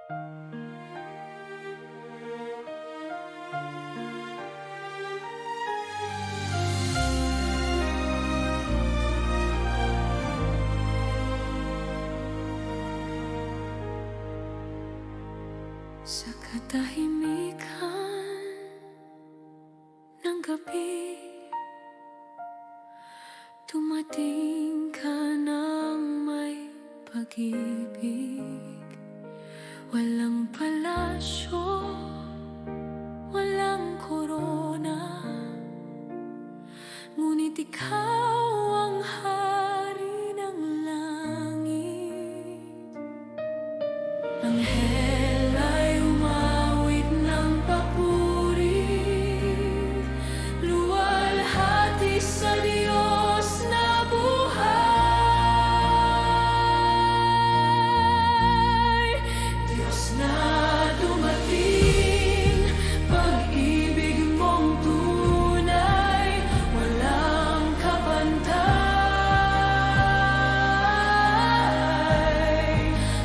Sa katahimikan ng gabi, dumating ka ng may pag-ibig. Walang palasyo, walang korona, ngunit ikaw ang hari ng langit. Anghel ay umawit ng papuri, luwalhati sa Diyos na buhay. Diyos na dumating, pag-ibig mong tunay, walang kapantay.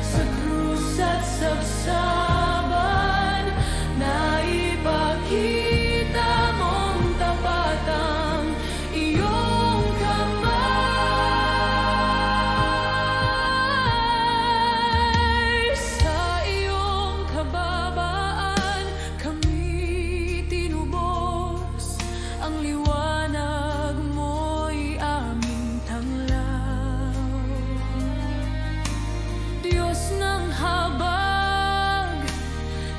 Sa krus at sabsaban, naipakita mong tapat ang iyong kamay. Sa iyong kababaan, kami tinubos, ang liwanag mo'y aming tanglaw. Diyos ng habag,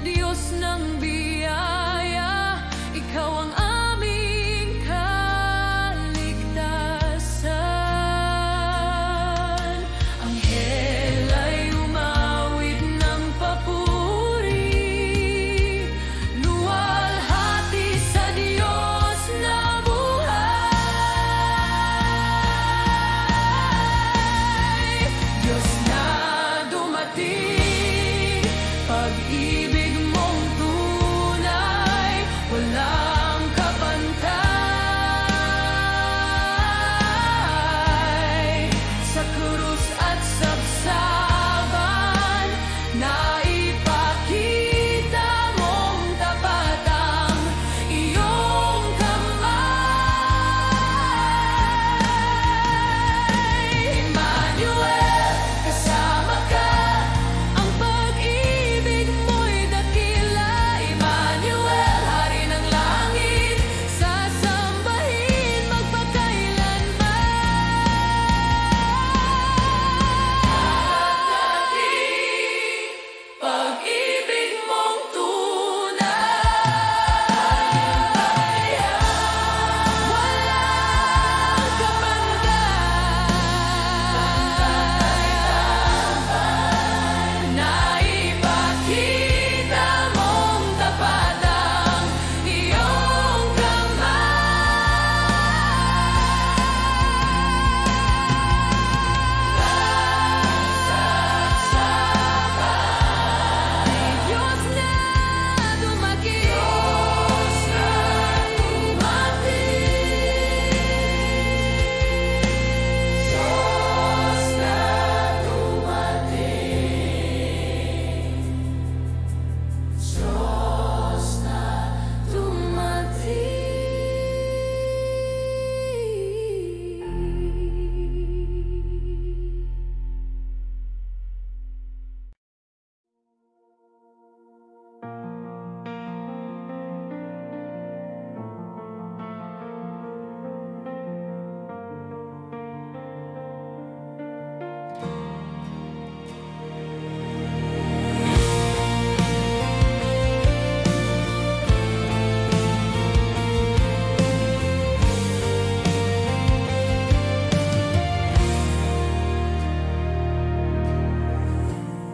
Diyos ng biyaya, ikaw ang aming kaligtasan. Anghel ay umawit ng papuri, luwalhati sa Diyos na buhay. Diyos na dumating, pag-ibig mong tunay, walang kapantay. Sa krus at sabsaban, naipakita mong tapat ang iyong kamay. Emmanuel, kasama ka, ang pag-ibig mo'y dakila. Emmanuel, hari ng langit, sasambahin magpakailanman. Nating pag-ibig mong tunay, walang kapantay. Naipakita mong tapat ang iyong kamay. Diyos na dumating, Diyos na dumating, Diyos na dumating, Diyos na dumating.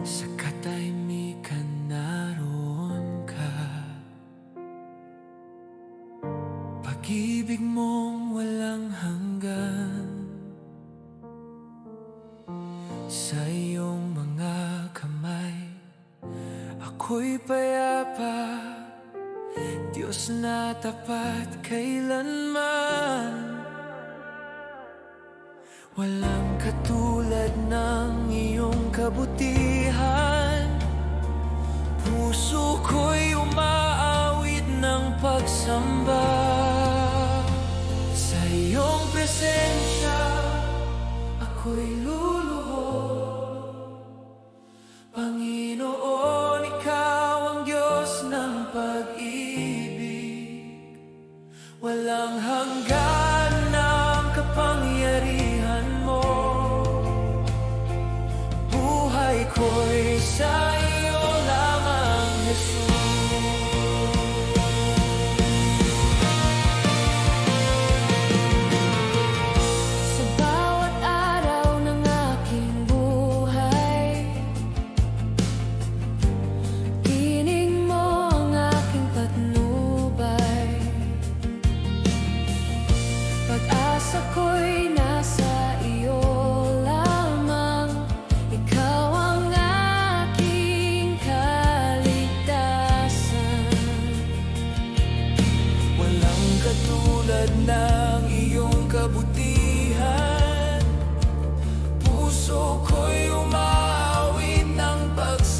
Sa katahimikan naroon ka, pag-ibig mong walang hanggan. Sa iyong mga kamay, ako'y payapa, Diyos na tapat kailanman. Walang katulad ng iyong kabutihan,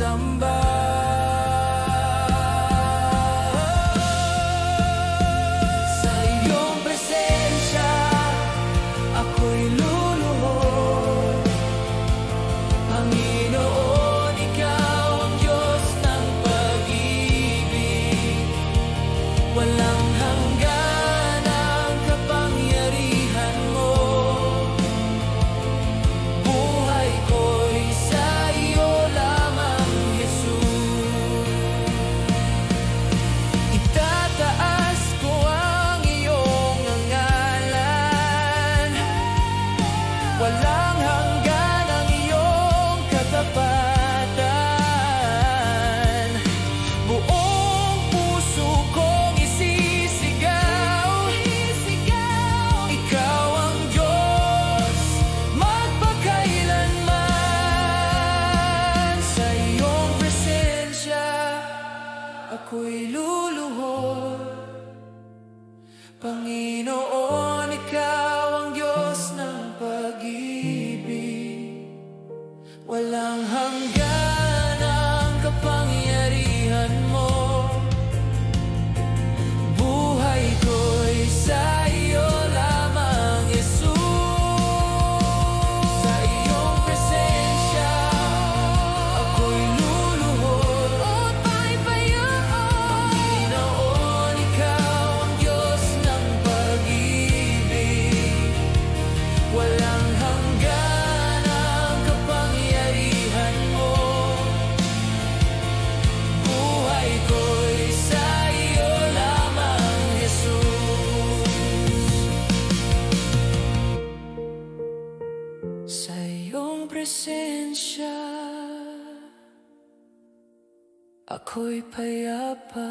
samba. Sa iyong presensya ako'y luluhod. Panginoon, ikaw ang Diyos ng pag-ibig. Walang hanggan ang kapangyarihan mo. Buhay ko'y sa iyo lamang, Jesus. Itataas ko ang iyong ngalan. Walang hanggan ang iyong katapatan. Buong puso kong isisigaw, ikaw ang Diyos magpakailanman. Sa iyong presensya ako'y luluhod. Panginoon, ikaw ang Diyos ng pag-ibig. Walang hanggan ang kapangyarihan mo. Buhay ko'y sa iyo lamang, Jesus. Sa iyong presensya ako'y luluhod. Panginoon, ikaw ang Diyos ng pag-ibig. Walang hanggan ang kapangyarihan mo. Buhay ko'y sa iyo lamang, Jesus. Sa iyong presensya ako'y payapa.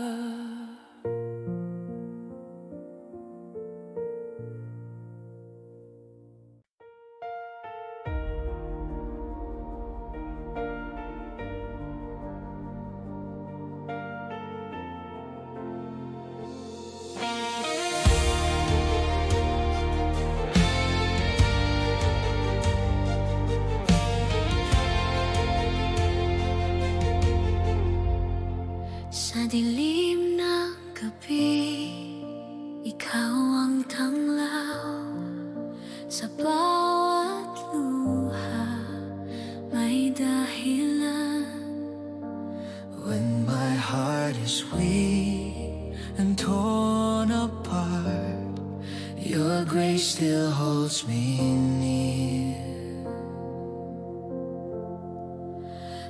Sa dilim ng gabi, ikaw ang tanglaw. Sa bawat luha may dahilan. When my heart is weak and torn apart, your grace still holds me near.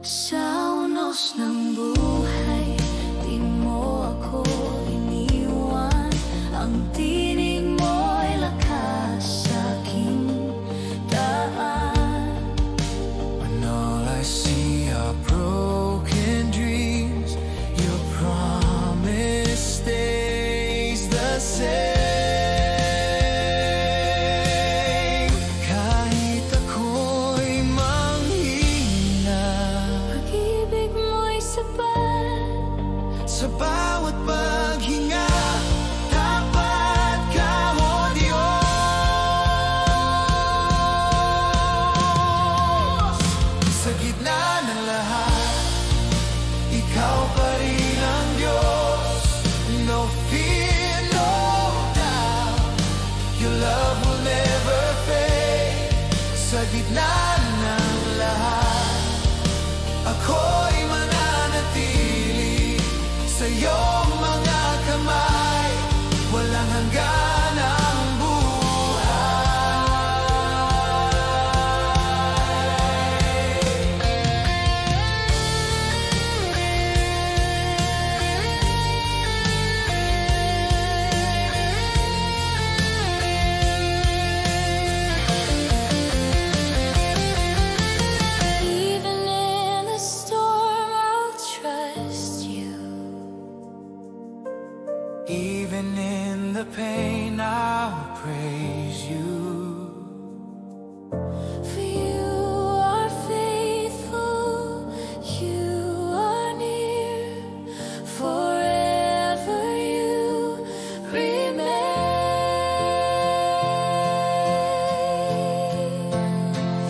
Sa unos ng buhay, di mo ako iniwan. Ang tinig mo'y lakas sa aking daan. When all I see are broken dreams, your promise stays the same. Kahit ako'y manghina, Pag-ibig mo'y sapat. sa bawat paghinga, tapat ka, O Diyos. Sa gitna ng lahat, ikaw pa rin ang Diyos. No fear, no doubt, your love will never fade. Sa gitna ng lahat, ako'y mananatili sa iyong mga kamay. Walang hanggan ang Even in the storm, I'll trust you. Even in the pain, I'll praise you. For you are faithful, you are near, forever you remain.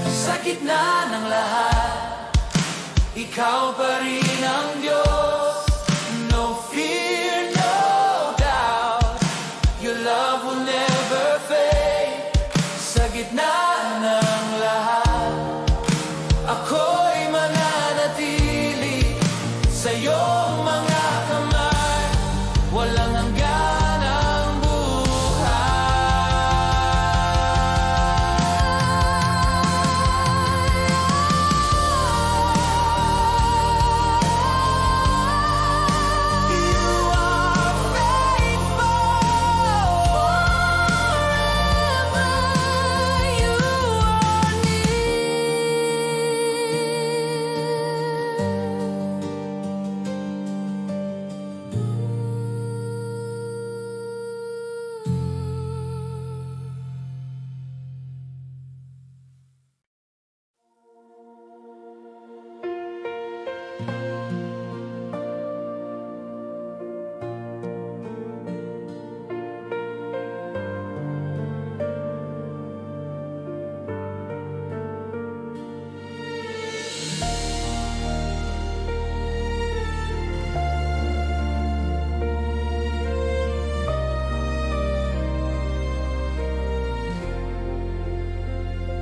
Sa gitna ng lahat, ikaw pa rin ang Diyos. No fear, no doubt, your love will never fade. Sa gitna ng lahat, ako'y mananatili sa iyong mga kamay. Walang hanggan ang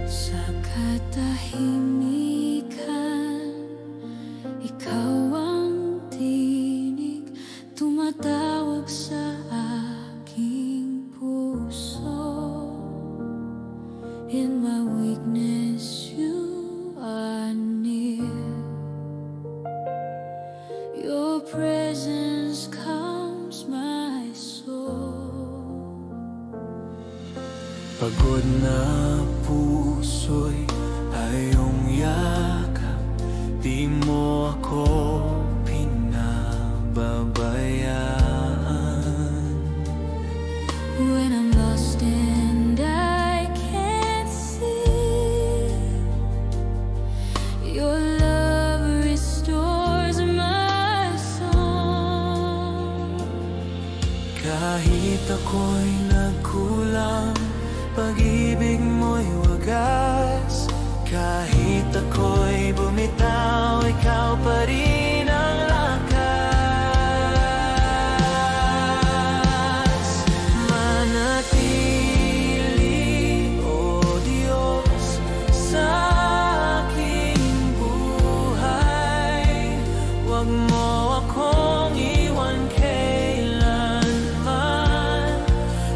Sa katahimikan, ikaw ang tinig, tumatawag sa aking puso. In my weakness, you are near. Your presence calms my soul. pagod na puso'y ayong yakap, di mo ako pinababayaan. When I'm lost and I can't see, your love restores my song. Kahit ako'y nagkulang, pag-ibig mo'y wagas. Kahit ako'y bumitaw, ikaw pa rin ang lakas. Manatili, O Diyos, sa aking buhay. Huwag mo akong iwan kailanman.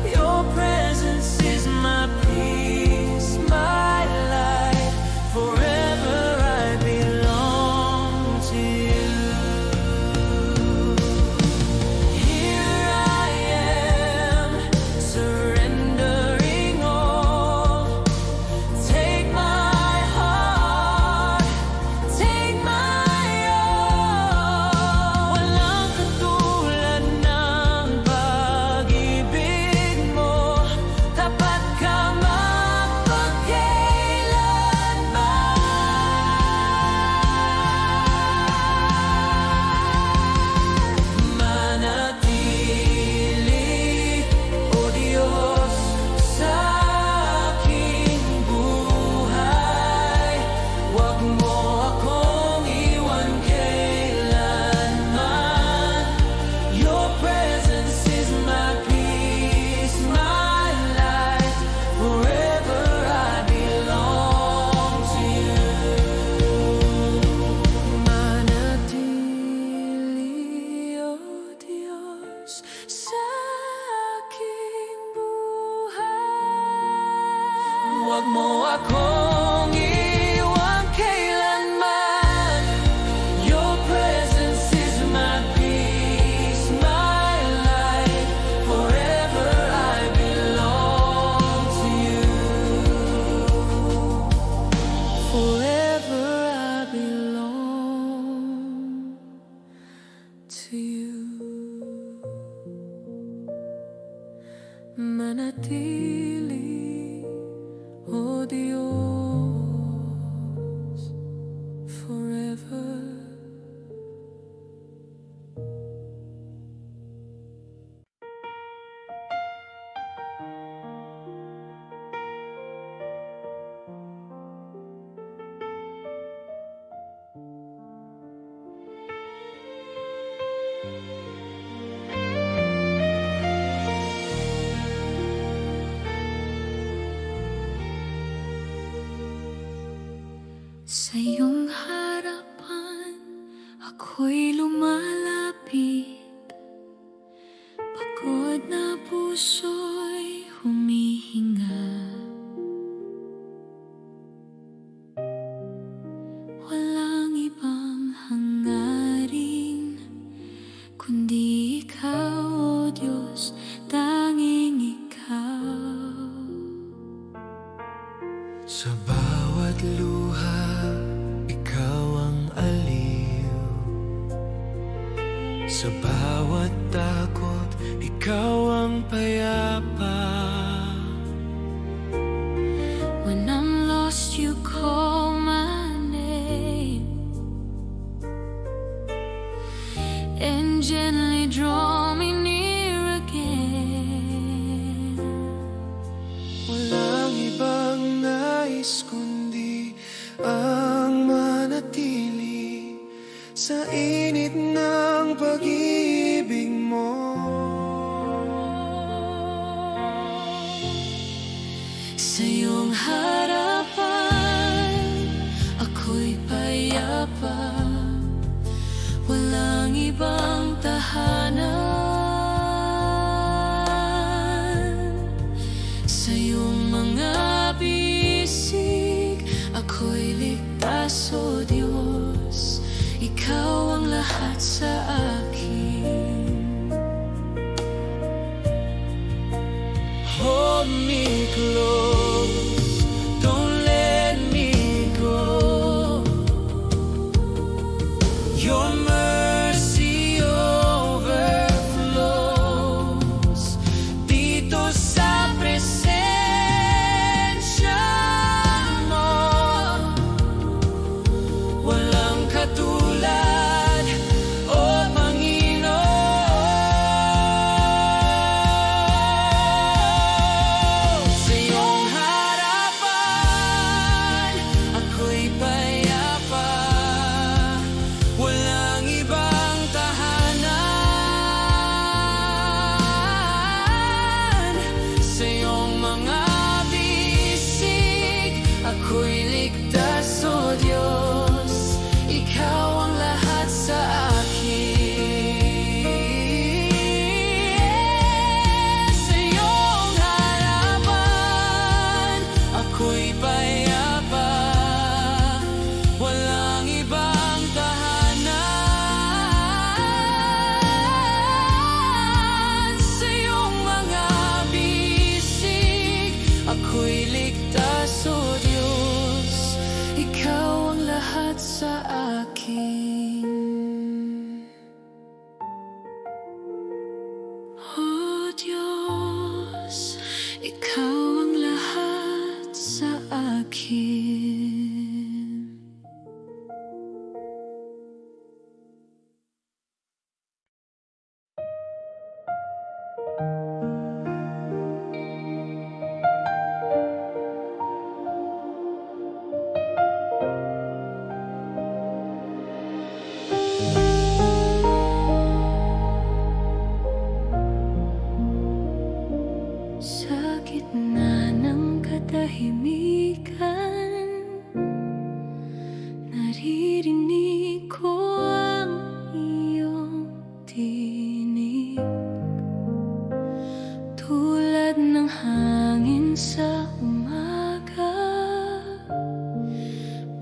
Your presence is my peace, my life. Forever I belong to you. Here I am, surrendering all. Take my heart, take my all. Walang katulad ng pag-ibig mo. Tapat ka magpakailanman. Manatili, O Diyos, sa aking buhay. Huwag mo akong iwan kailanman. Your presence is my peace, my life. Forever I belong to you. Manatili, O Diyos, sa aking buhay. Huwag mo akong iwan kailanman. Your presence is my peace, my life. Forever I belong to you. Forever I belong to you. Manatili, O Diyos, forever. Sa iyong harapan, ako'y lumalapit. Pagod na puso'y humihinga. Walang ibang hangarin, kundi Ikaw, O Diyos, tanging Ikaw. Sa bawat luha, Ikaw ang aliw. Sa bawat takot, Ikaw ang payapa. When I'm lost, You call my name and gently draw me near again. Walang ibang nais kundi ang manatili sa init ng pag-ibig mo. Sa iyong harapan, ako'y payapa. Walang ibang tahanan. Sa iyong mga bisig, ako'y ligtas, O Diyos. Ikaw ang lahat sa akin. Hold me close, don't let me go. Your mercy overflows dito sa presensya mo. Walang katulad, O Panginoon. Sa iyong harapan, ako'y payapa. Walang ibang tahanan. Sa iyong mga bisig, ako'y ligtas, O Diyos. Ikaw ang lahat sa akin. Sa iyong harapan, ako'y payapa. Walang ibang tahanan. Sa iyong mga bisig, ako'y ligtas, O Diyos. Ikaw ang lahat sa akin. O Diyos, Ikaw ang lahat sa akin. Sa gitna ng katahimikan, naririnig ko ang iyong tinig. Tulad ng hangin sa umaga,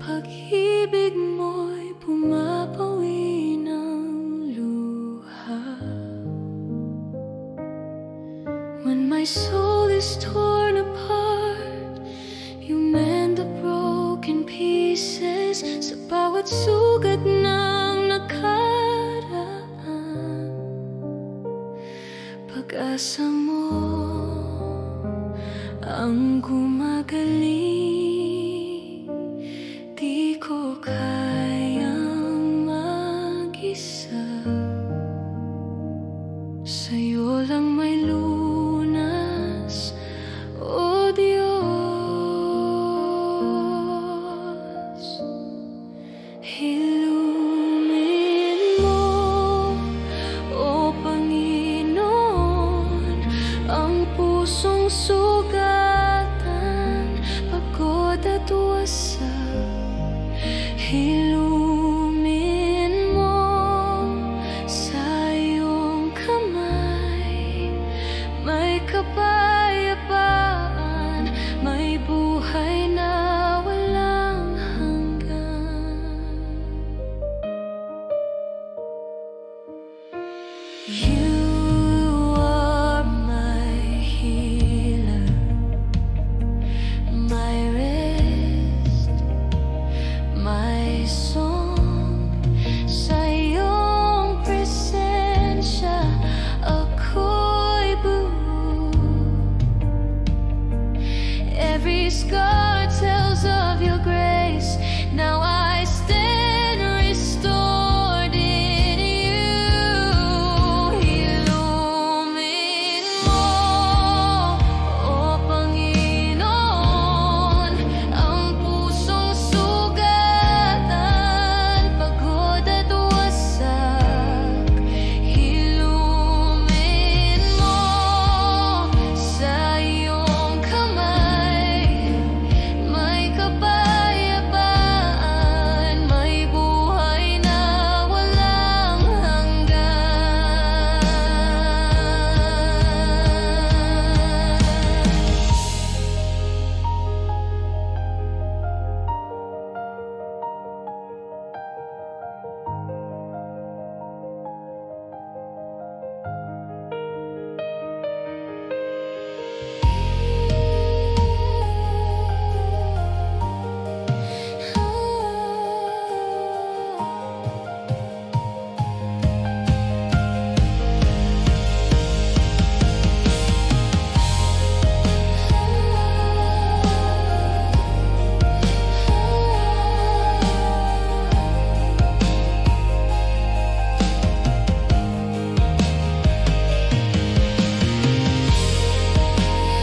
pag-ibig mo'y pumapawi ng luha. When my soul is torn apart, You mend the broken pieces. Sa bawat sugat ng nakaraan, pag-asa mo ang gumagaling. Di ko kayang mag-isa. Sa'yo lang may lunas, O Diyos. Ilumin mo sugatan, pagod at wasak, hilumin mo sa iyong kamay. May kapayapaan, may buhay na walang hanggan. You are my healer, my rest, my song. Sa iyong presensya ako'y buo. Every scar tells of your grace. Now I stand restored in you. Ilumin mo, O Panginoon, ang pusong sugatan, pagod at wasak. Ilumin mo sa iyong kamay. May kapayapaan, may buhay na walang hanggan.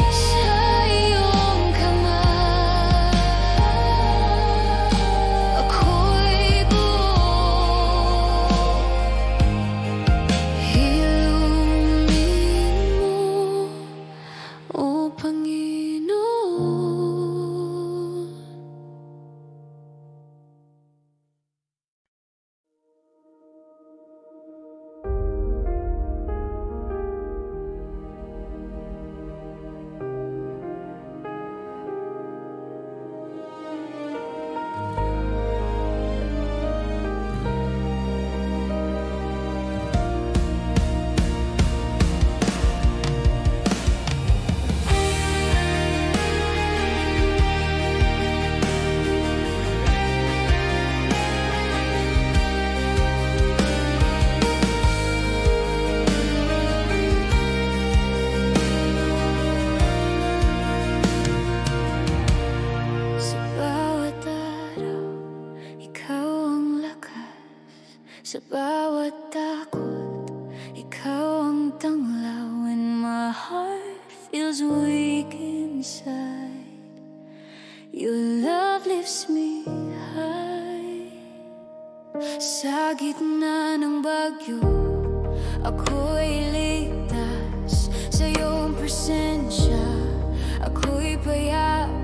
Sa iyong kamay ako'y buo. Ilumin mo, O Panginoon. Sa bawat araw, ikaw ang lakas. Sa bawat takot, ikaw ang tanglaw. When my heart feels weak inside, your love lifts me high. Sa gitna ng bagyo, ako'y ligtas. Sa iyong presensya, ako'y payapa.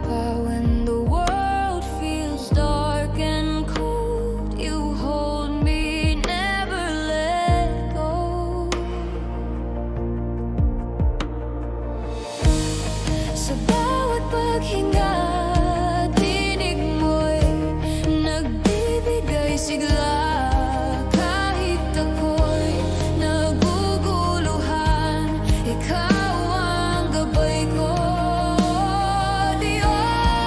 When the world feels dark and cold, you hold me, never let go. Sa bawat paghinga, tinig mo'y nagbibigay sigla. Kahit ako'y naguguluhan, ikaw ang gabay ko. Diyos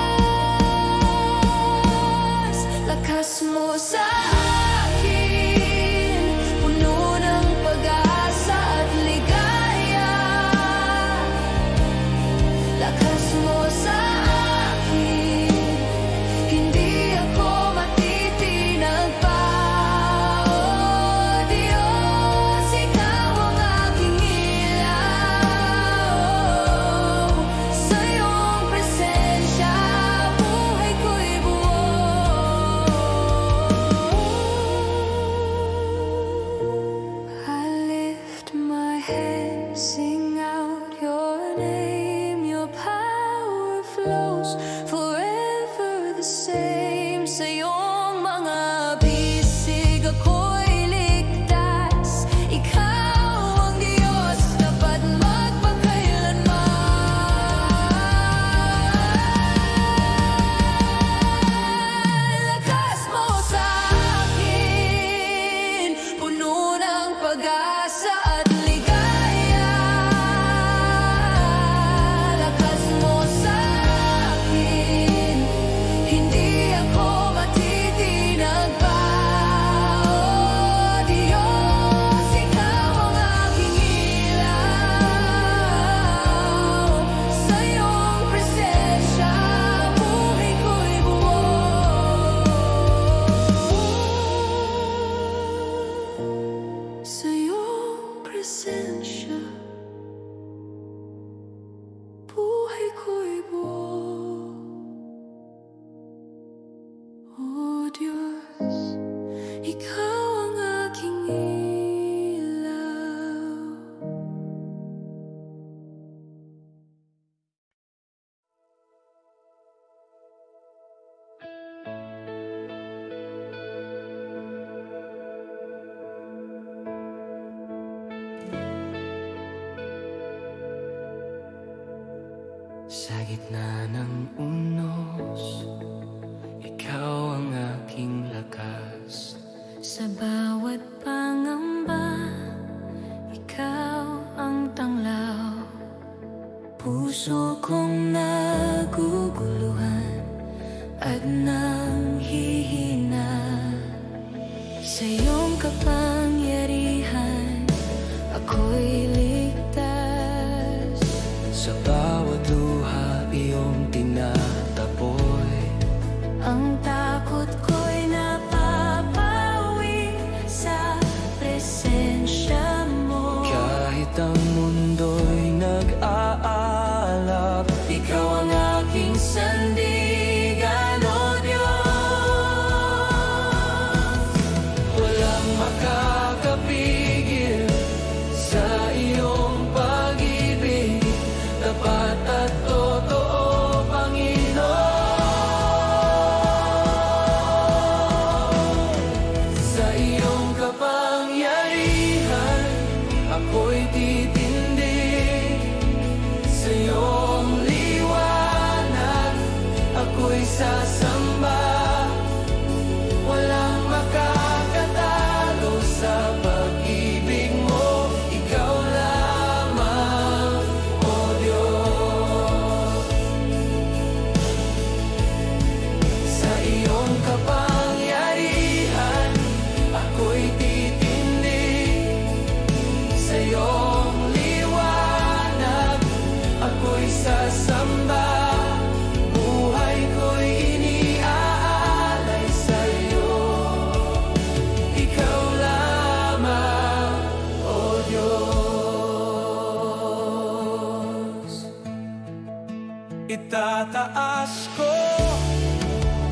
Sa gitna ng unos, ikaw ang aking lakas. Sa bawat pangamba, ikaw ang tanglaw. Puso kong naguguluhan at nanghihina. Sa iyong kapangyarihan, ako'y ligtas. Sa bawat luha, iyong tinataboy. Ang takot ko'y napapawi sa presensya mo. Kahit ang mundo'y nag-aalap, ikaw ang aking sandigan, O Diyos. Walang makakapigil sa iyong pag-ibig, tapat at totoo, Panginoon. Sa iyong kapangyarihan, ako'y titindig. Sa iyong liwanag, ako'y sasamba. Walang makakatalo sa pag-ibig mo. Ikaw lamang, O Diyos. Sa iyong kapangyarihan, ako'y titindig. Sa iyong liwanag, ako'y sasamba. Buhay ko'y iniaalay sa iyo. Ikaw lamang, O Diyos. Itataas ko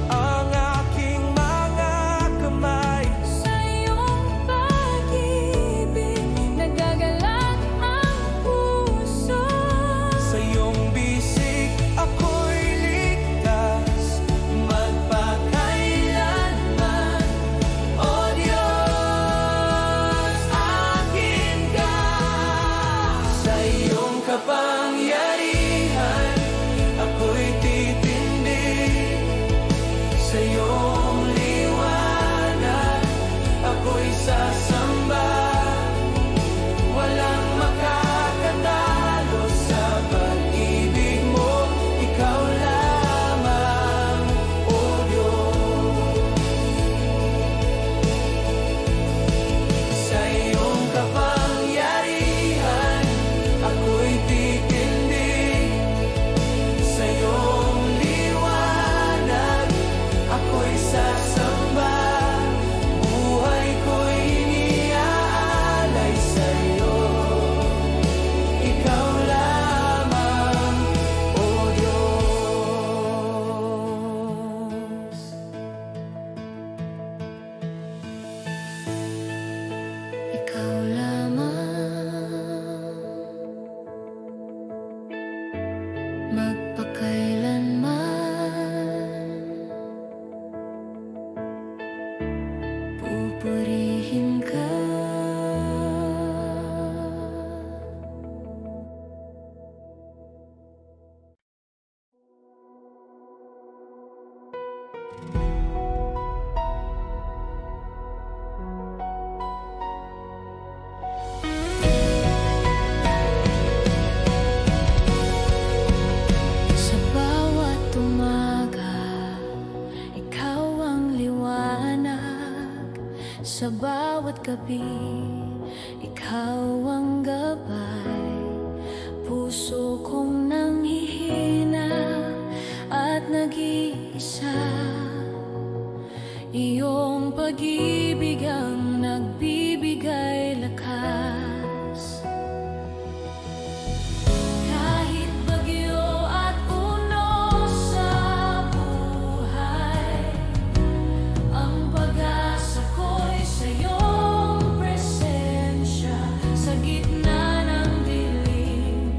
ang aking mga kamay. Sa iyong pag-ibig, nagagalak ang puso. Sa iyong bisig, ako'y ligtas magpakailanman. O Diyos, akin ka. Sa iyong kapangyarihan, ako'y titindig. Sa iyong liwanag, ako'y sasamba. Walang makakatalo sa pag-ibig mo. Ikaw lamang, O Diyos. Sa iyong kapangyarihan, ako'y titindig. Sa iyong liwanag, ako'y sasamba. Buhay ko'y iniaalay sa iyo. Ikaw lamang, O Diyos. Ikaw lamang, magpakailanman. Pupurihin ka. Sa bawat umaga, ikaw ang liwanag. Sa bawat gabi, ikaw ang gabay. Puso kong nanghihina at nag-iisa. Iyong pag-ibig ang nagbibigay lakas. Kahit bagyo at unos sa buhay, ang pag-asa ko'y sa iyong presensya. Sa gitna ng dilim,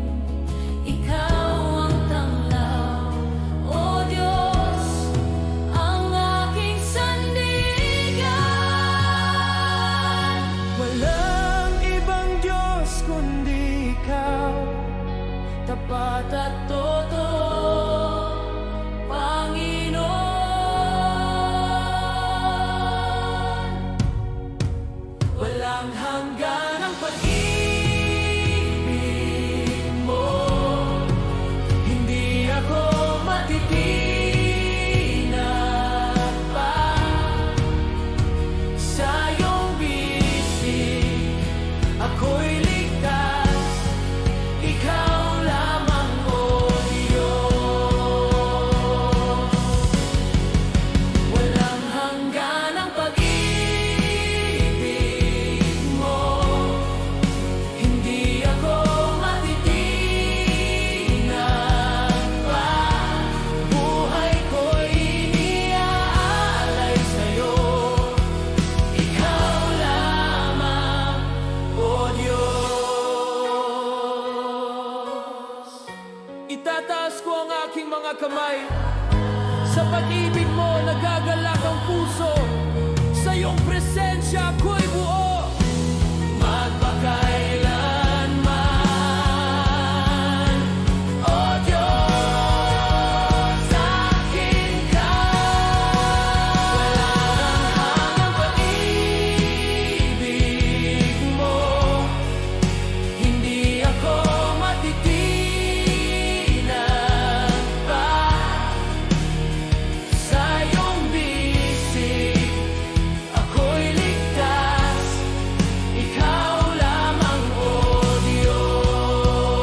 ikaw ang tanglaw. O Diyos, ang aking sandigan. Walang ibang Diyos kundi ikaw, tapat at totoo. Walang hanggan ang pag-ibig mo. Hindi ako matitinag pa sa iyong bisig. Ako'y ligtas, ikaw lamang, O Diyos. Walang hanggan ang pag-ibig mo. Hindi ako matitinag pa. Buhay ko'y iniaalay sa'yo. Ikaw lamang, O Diyos. Itataas ko ang aking mga kamay. Sa pag-ibig mo nagagalak ang puso. Sa iyong presensya ako'y buo. Magpakailanman, O Diyos, akin ka. Walang hanggang pag-ibig mo. Hindi ako matitinag pa sa iyong bisig. Ako'y ligtas, ikaw lamang, O Diyos.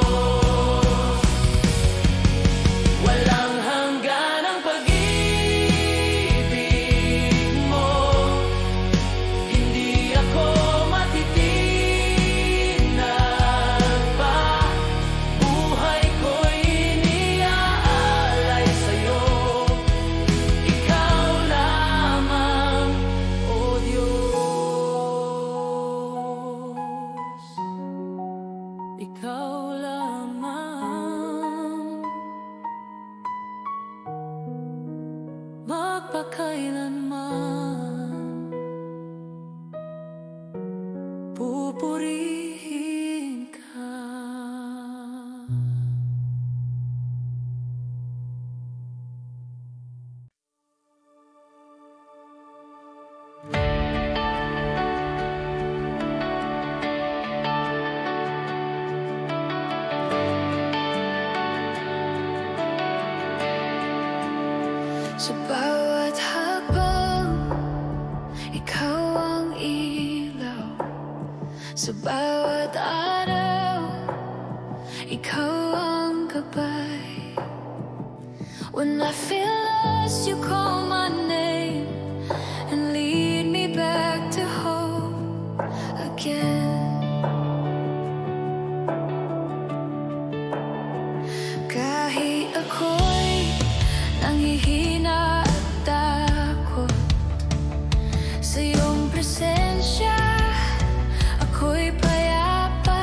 Walang hanggan ang pag-ibig mo. Hindi ako matitinag pa. Buhay ko'y iniaalay sa'yo. Ikaw lamang, O Diyos. Ikaw lamang. Magpakailanman pupurihin ka. Sa bawat hakbang, ikaw ang ilaw. Sa bawat araw, ikaw ang gabay. When I feel lost, you call my name and lead me back to hope again. Kahit ako'y nanghihina at takot, sa iyong presensya ako'y payapa.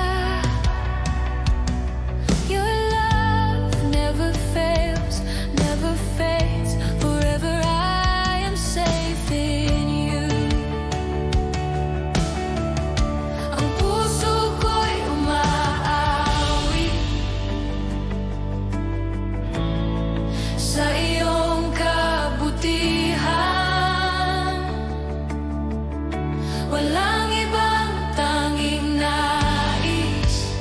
Your love never fails, never fades. Forever I am safe in you. Ang puso ko'y umaawi sa iyong kabutihan. Walang ibang tanging nais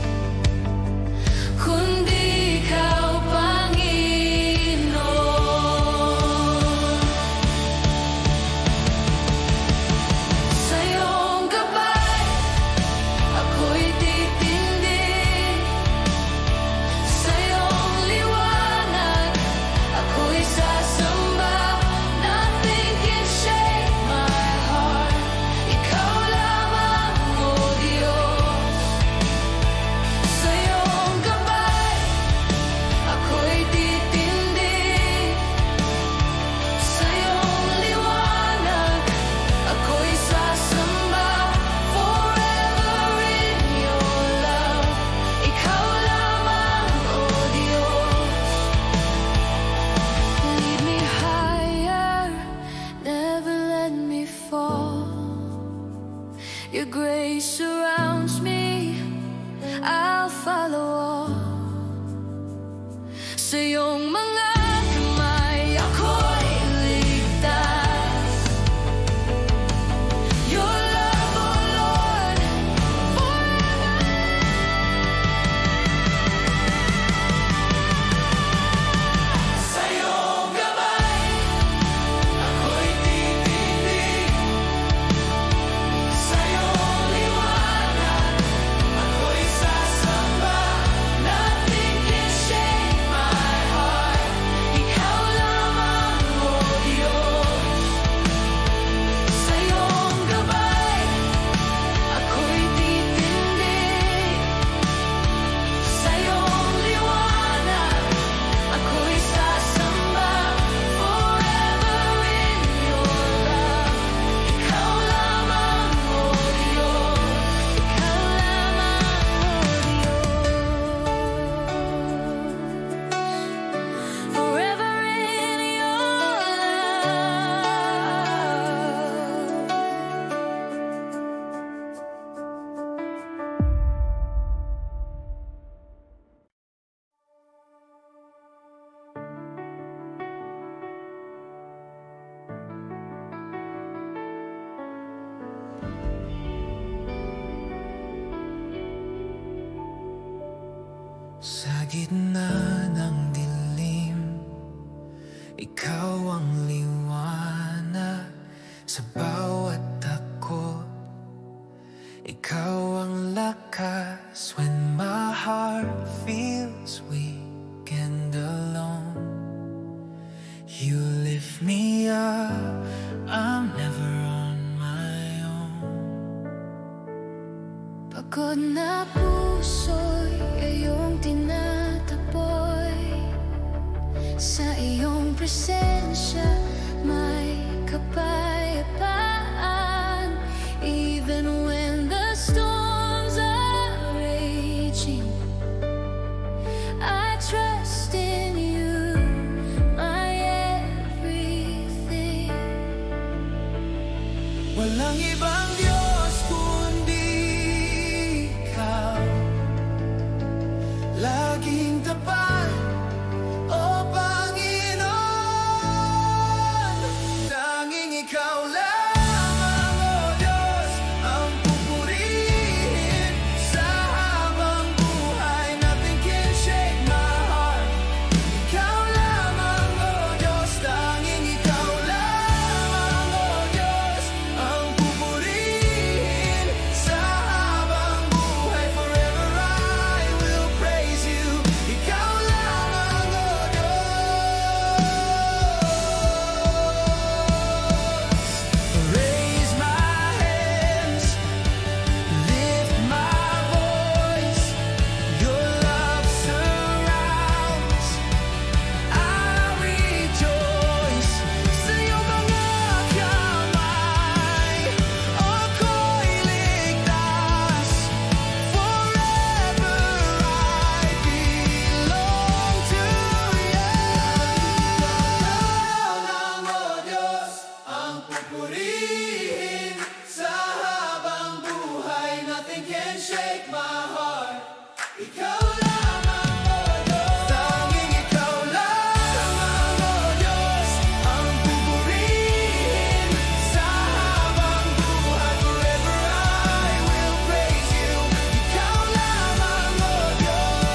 kundi ikaw, Panginoon. Sa iyong gabay ako'y titindig. Sa iyong liwanag ako'y sasamba. Nothing can shake my heart. Ikaw lamang, O Diyos. Sa iyong gabay ako'y titindig. Sa iyong liwanag ako'y sasamba. Forever in your love. Ikaw lamang, O Diyos. Lead me higher, never let me fall. Your grace surrounds me, I'll follow all. Sa iyong mga kamay ako'y ligtas. Your love, O Lord, Sa gitna ng dilim, ikaw ang liwanag sa bawat takot. Ikaw ang lakas when my heart feels weak and alone. You lift me up, I'm never on my own. Pagod na puso'y iyong tinataboy. Sa iyong presensya may kapayapaan. Even when the storms are raging, I trust in you, my everything. Walang ibang Diyos kundi ikaw, laging tapat, o Panginoon. Tanging ikaw lamang, o Diyos, ang pupurihin sa habang buhay. Nothing can shake my heart. Ikaw lamang, o Diyos, tanging ikaw lamang, o Diyos, ang pupurihin sa habang buhay. Forever I will praise you. Ikaw lamang, o Diyos. Raise my hands, lift my voice. Your love surrounds. I rejoice sa iyong mga kamay. Ako'y ligtas. Forever I belong to you. Ikaw lamang, o Diyos, ang pupurihin sa habang buhay. Nothing can shake my heart. Ikaw lamang, o Diyos, tanging ikaw lamang, o Diyos, ang pupurihin sa habang buhay. Forever I will praise you. Ikaw lamang, o Diyos.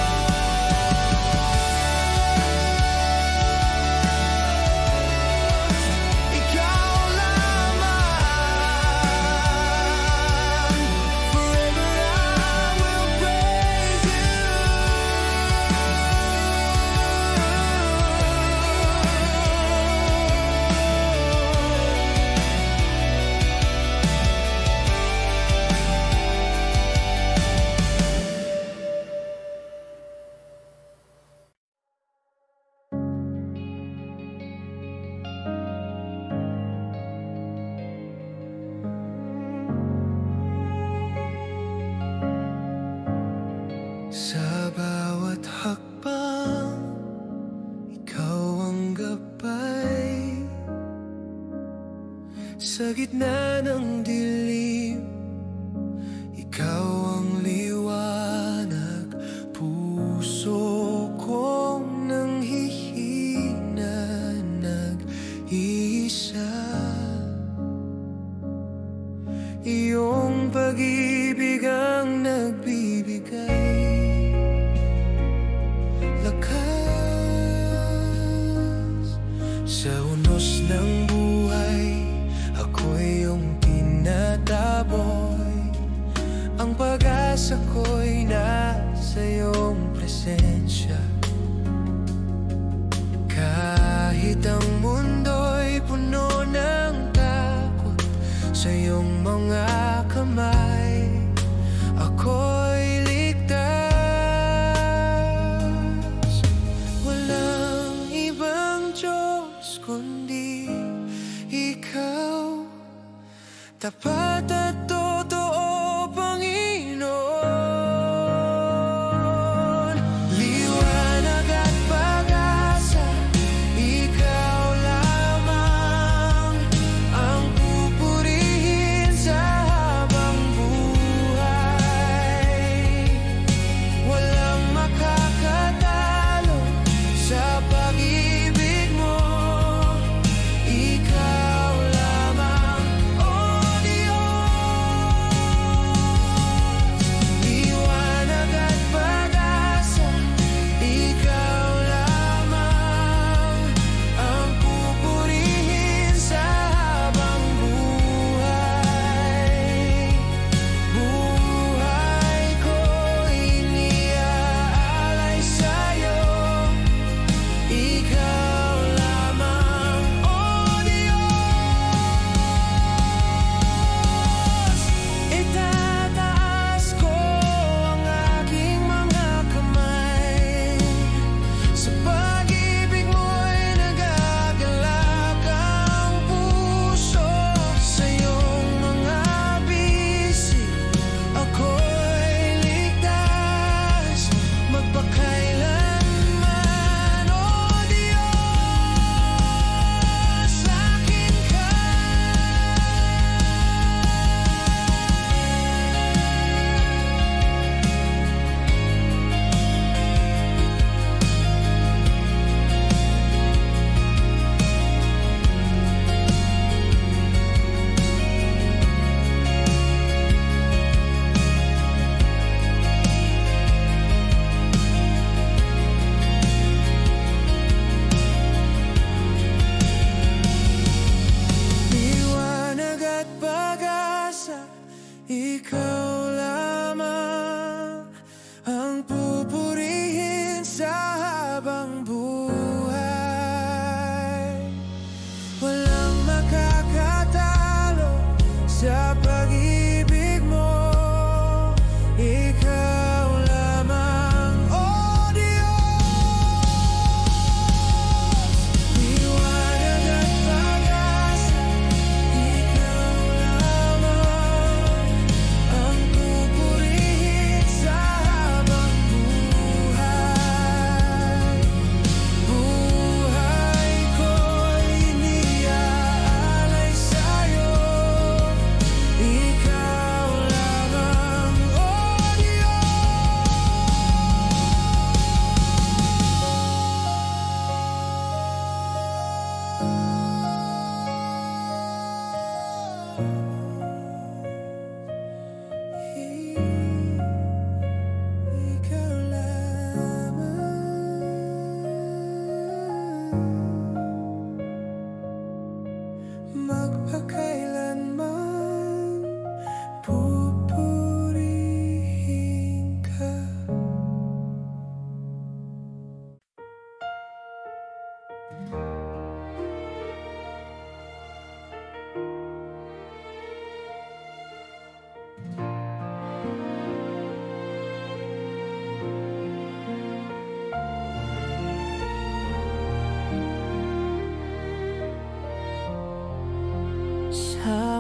Ikaw lamang. Forever I will praise you. Sa bawat hakbang, ikaw ang gabay. Sa gitna ng dilim, ikaw ang liwanag. Puso kong nanghihina, nag-iisa. Iyong pag-ibig ang nagbibigay lakas sa unos ng buhay. Ako'y iyong tinataboy. Ang pag-asa ko'y nasa iyong presensya. Kahit ang mundo'y puno ng takot, sa iyong mga kamay ako'y ligtas. Walang ibang Diyos kundi ikaw, tapat at totoo, Panginoon.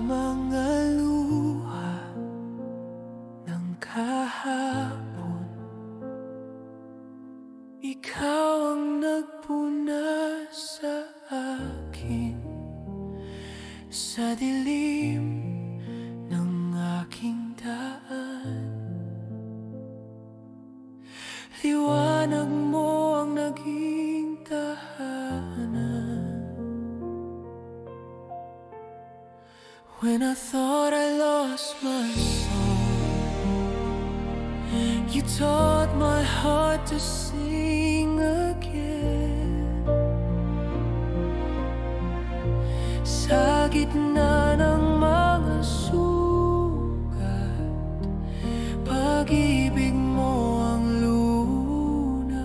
mga luha ng kahapon. Ikaw ang nagpuna sa akin sa dilim ng aking daan. Liwanag mo ang naging tahanan. When I thought I lost my soul, you taught my heart to sing again. Sa gitna ng mga sugat, pag-ibig mo ang lunas.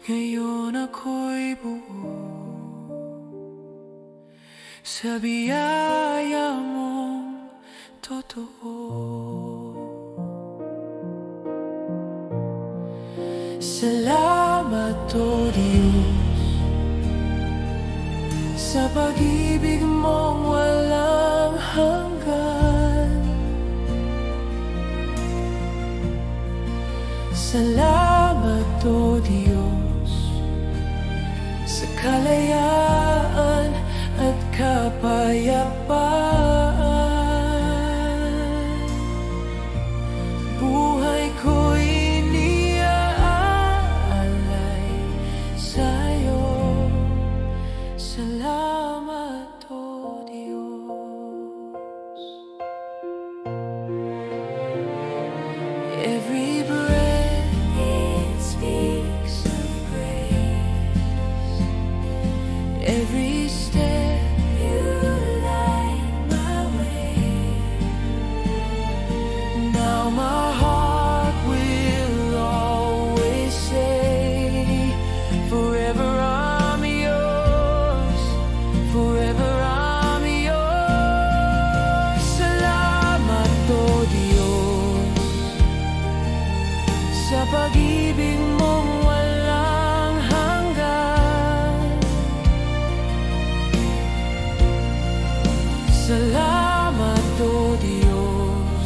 Ngayon ako'y buo sa biyaya mong totoo. Salamat, O Diyos, sa pag-ibig mong walang hanggan. Salamat, O Diyos, sa kalayaan at kapayapaan. Buhay ko'y iniaalay sa'yo. Salamat, O Diyos. Every breath it speaks of grace. Every step you light my way. Now my heart will always say, forever I'm yours, forever I'm yours. Salamat, O Diyos, sa pag-ibig mong walang hanggan. Salamat, O Diyos,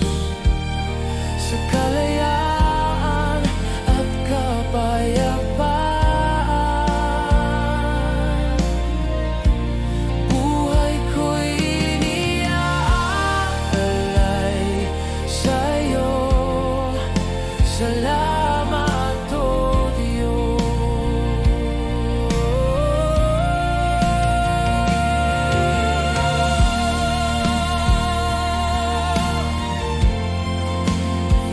sa kalayaan at kapayapaan. Buhay ko'y iniaalay sa'yo. Salamat, O Diyos.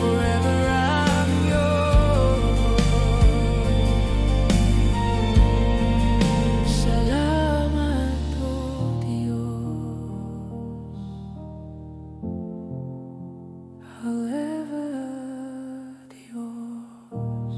Forever I'm yours. Salamat, O Diyos. However, Diyos.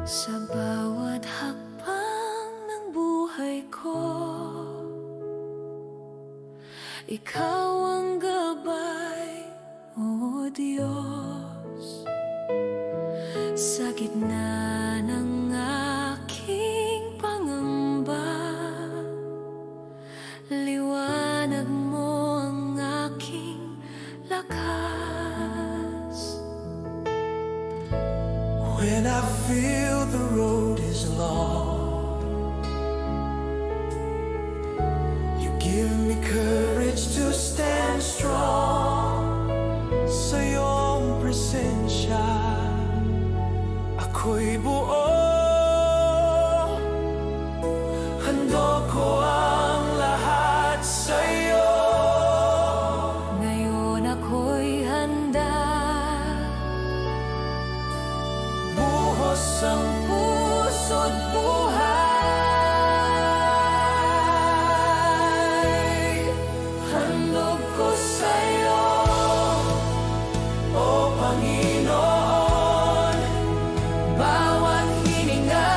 Sa bawat hakbang ng buhay ko, ikaw ang gabay, O Diyos. Sa gitna ng aking pangamba, liwanag mo ang aking lakas. When I feel the road is long, you give me courage to stand strong. Sa iyong presensya, ako'y buo. Handog ko ang lahat sa'yo. Ngayon ako'y handa, buhos ang puso't buhay. Handog ko sa'yo, O Panginoon, bawat hininga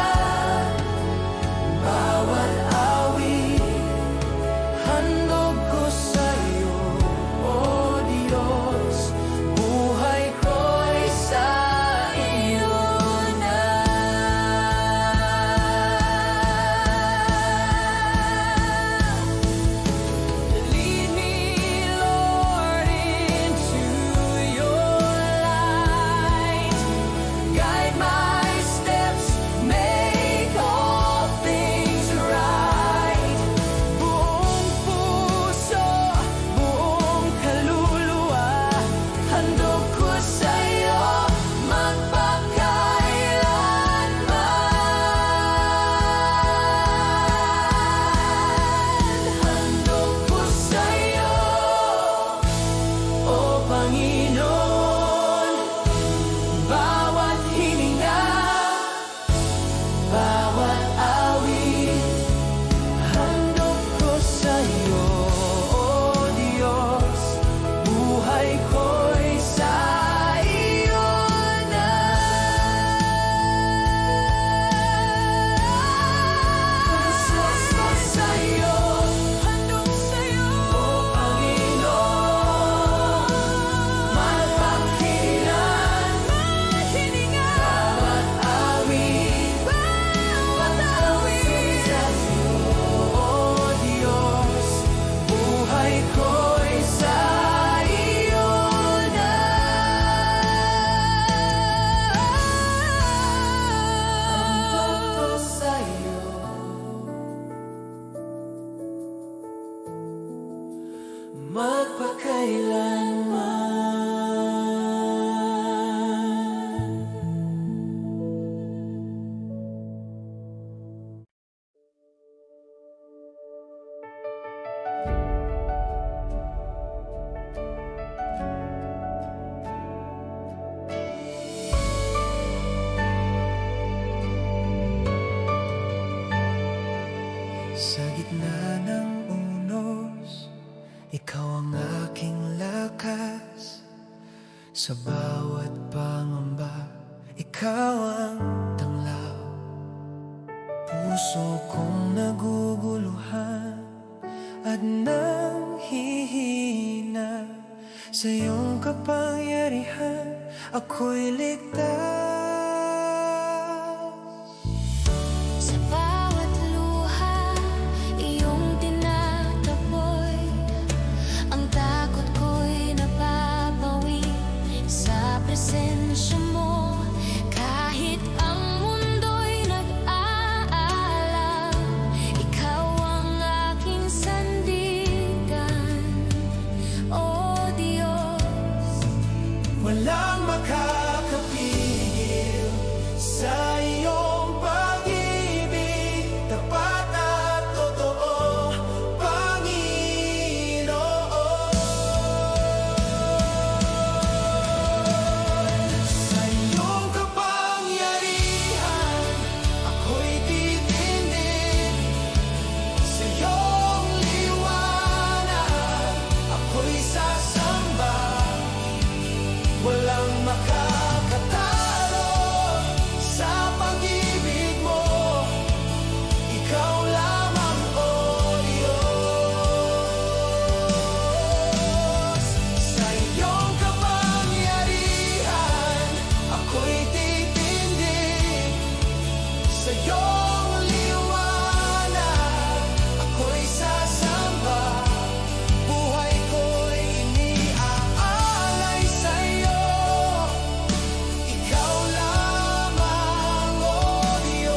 Sa gitna ng unos, ikaw ang aking lakas. Sa bawat pangamba, ikaw ang tanglaw. Puso kong naguguluhan at nanghihina. Sa iyong kapangyarihan, ako'y ligtas. Sa bawat luha, iyong tinataboy. Ang takot ko'y napapawi sa presensya mo. Kahit ang mundo'y nag-aalam, ikaw ang aking sandigan, O Diyos. Walang makakapigil sa iyong pag-ibig, tapat at totoo, Panginoon. Sa iyong kapangyarihan, ako'y titindig. Sa iyong liwanag, ako'y sasamba. Walang makakatalo sa pag-ibig mo. Ikaw lamang, O Diyos. Sa iyong kapangyarihan, ako'y titindig. Sa iyong liwanag, ako'y sasamba. Buhay ko'y iniaalay sa'yo. Ikaw lamang, O Diyos.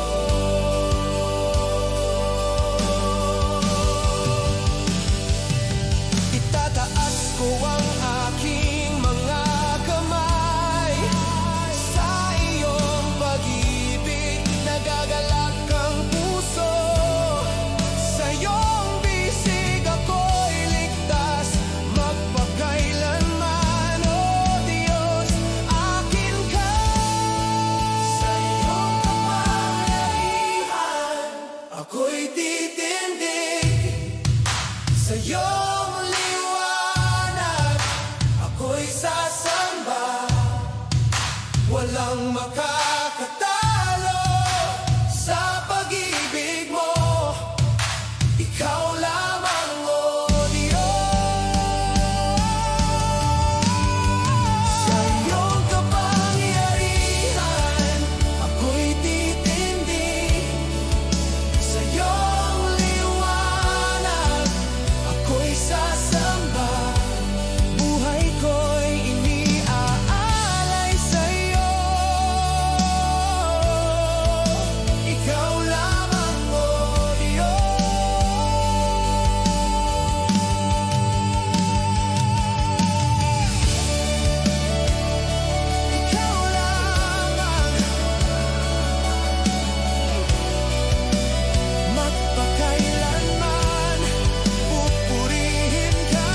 Itataas ko ang aking mga kamay sa iyong pag-ibig. Nagagalak ang puso. Sa iyong bisig ako'y ligtas magpakailanman, O Diyos. Akin ka. Sa iyong kapangyarihan, ako'y titindig. Sa iyong liwanag, ako'y sasamba. Walang makakatalo sa pag-ibig mo. Ikaw lamang, O Diyos. Sa iyong kapangyarihan, ako'y titindig. Sa iyong liwanag, ako'y sasamba. Buhay ko'y iniaalay sa'yo. Ikaw lamang, O Diyos. Ikaw lamang. Magpakailanman, pupurihin ka.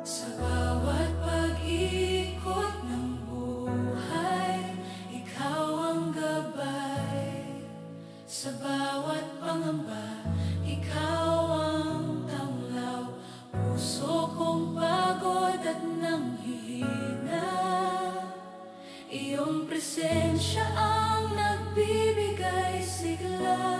Sa bawat pag-ikot ng buhay, ikaw ang gabay. Sa bawat pangamba, ikaw ang tanglaw. Puso kong pagod at nanghihina, iyong presensya ang nagbibigay sigla.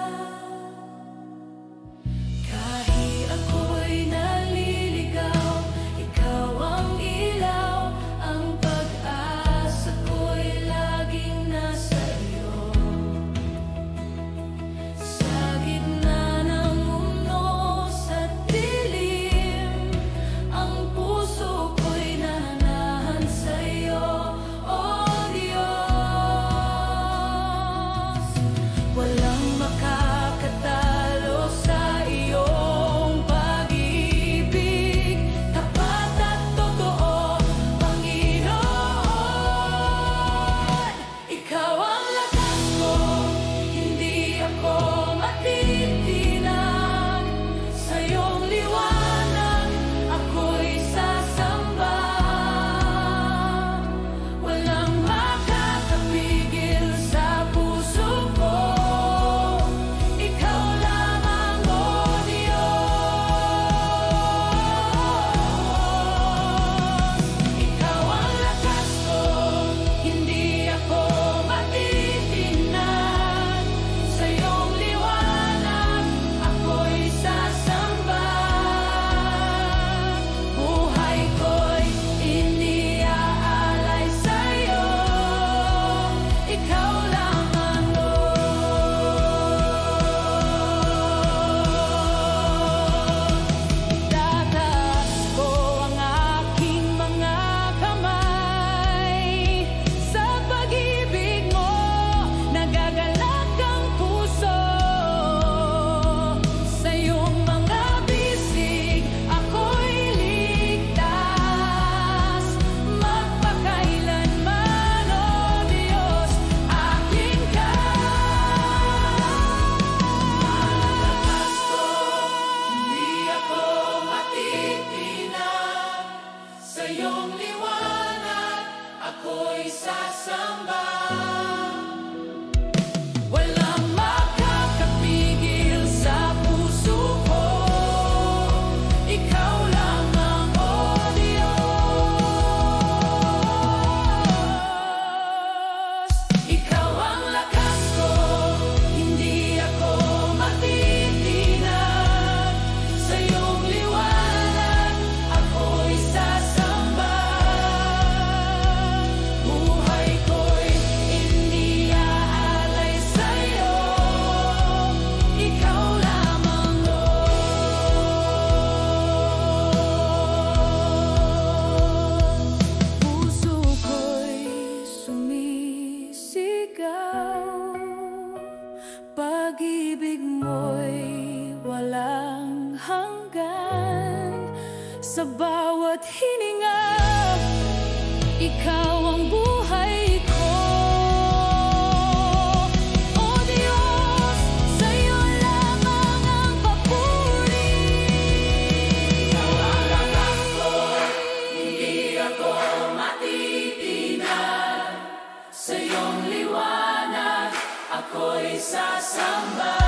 Pag-ibig mo'y walang hanggan. Sa bawat hininga, ikaw ang buhay ko. O Diyos, sa'yo lamang ang papuri. Ikaw ang lakas ko, hindi ako matitinag. Sa iyong liwanag, ako'y sasamba.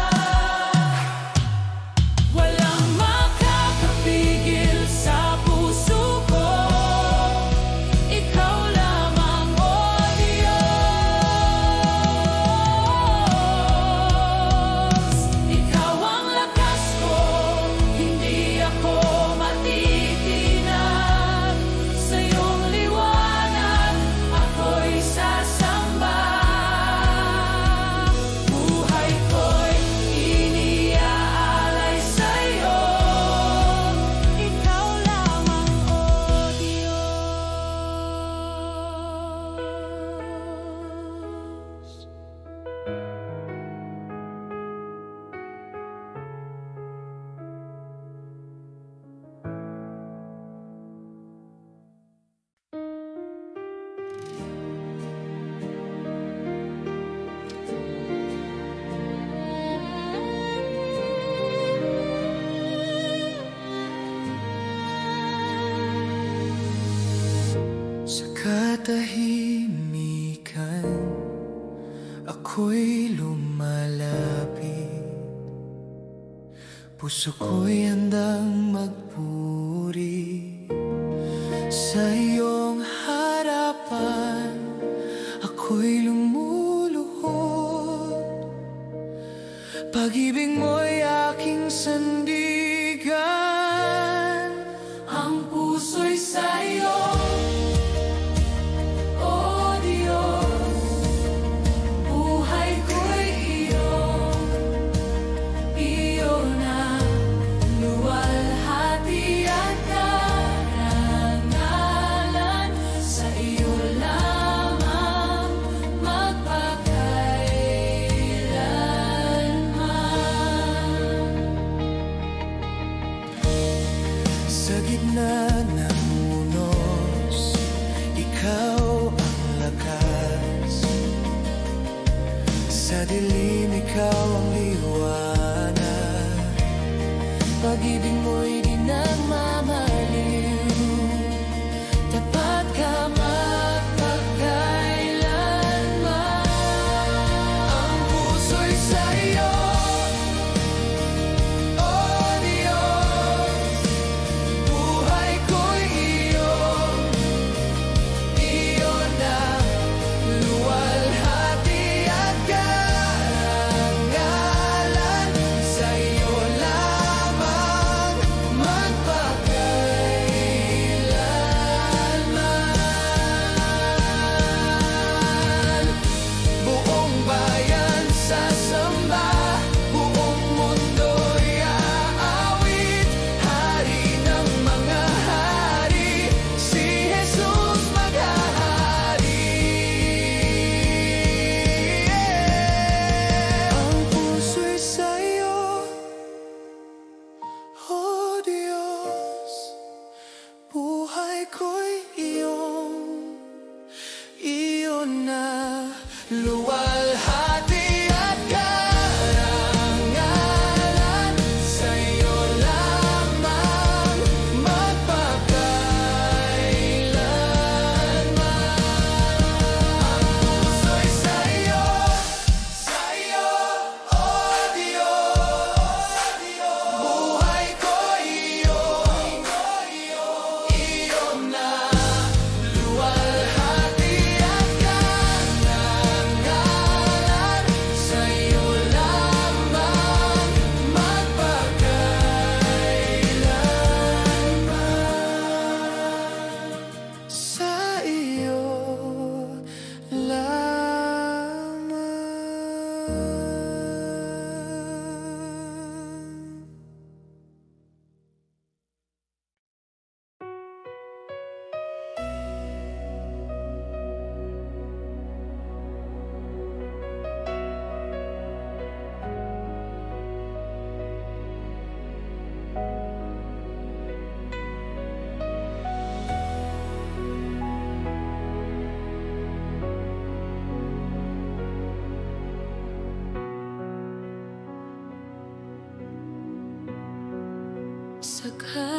Walang makakapigil sa puso ko. Ikaw lamang, O Diyos. Ikaw ang lakas ko, hindi ako matitinag. Sa iyong liwanag, ako'y sasamba. Buhay ko'y iniaalay sa'yo. Ikaw lamang, O Diyos. Sa katahimikan, ako'y lumalapit. Puso ko'y handang magpuri. Sa iyong harapan, ako'y lumuluhod. Pag-ibig mo'y aking sandigan. Ang puso'y sa'yo, O Diyos. Buhay ko'y iyo na. Luwalhati at karangalan, sa iyo lamang magpakailanman. Sa gitna ng unos, ikaw ang lakas. Sa dilim, ikaw ang liwanag. Pag-ibig mo'y di nagmamaliw. Tapat ka magpakailanman. Ang puso'y sa'yo, O Diyos. Buhay ko'y iyo na. Luwalhati at karangalan, sa iyo lamang the clouds.